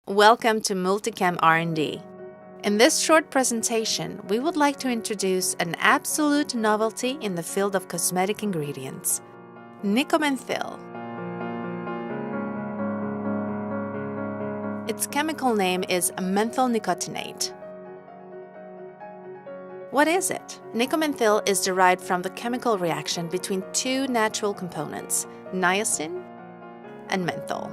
Welcome to Multichem R&D. In this short presentation, we would like to introduce an absolute novelty in the field of cosmetic ingredients, Nicomenthyl. Its chemical name is methyl nicotinate. What is it? Nicomenthyl is derived from the chemical reaction between two natural components, niacin and menthol.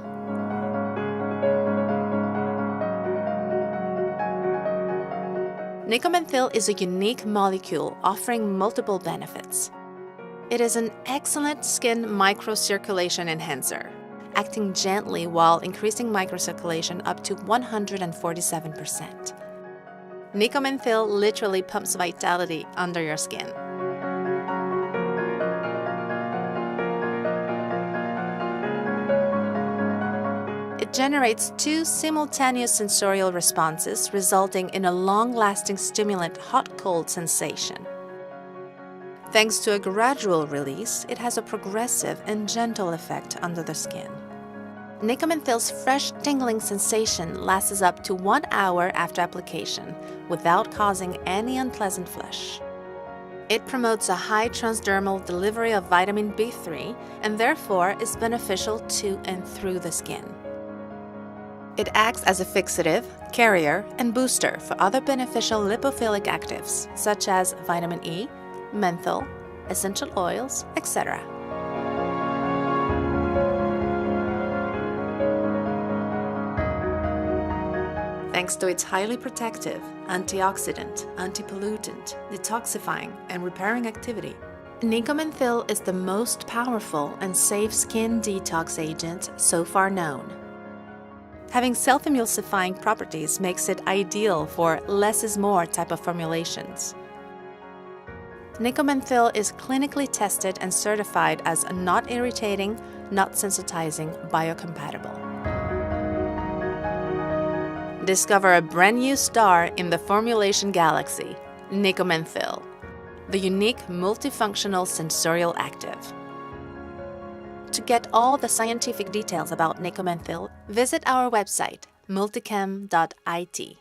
Nicomenthyl is a unique molecule offering multiple benefits. It is an excellent skin microcirculation enhancer, acting gently while increasing microcirculation up to 147%. Nicomenthyl literally pumps vitality under your skin. It generates two simultaneous sensorial responses, resulting in a long-lasting stimulant hot-cold sensation. Thanks to a gradual release, it has a progressive and gentle effect under the skin. Nicomenthyl's fresh tingling sensation lasts up to 1 hour after application, without causing any unpleasant flush. It promotes a high transdermal delivery of vitamin B3 and therefore is beneficial to and through the skin. It acts as a fixative, carrier, and booster for other beneficial lipophilic actives, such as vitamin E, menthol, essential oils, etc. Thanks to its highly protective, antioxidant, anti-pollutant, detoxifying, and repairing activity, Nicomenthyl is the most powerful and safe skin detox agent so far known. Having self-emulsifying properties makes it ideal for less is more type of formulations. Nicomenthyl is clinically tested and certified as not irritating, not sensitizing, biocompatible. Discover a brand new star in the formulation galaxy, Nicomenthyl, the unique multifunctional sensorial active. To get all the scientific details about Nicomenthyl, visit our website, multichem.it.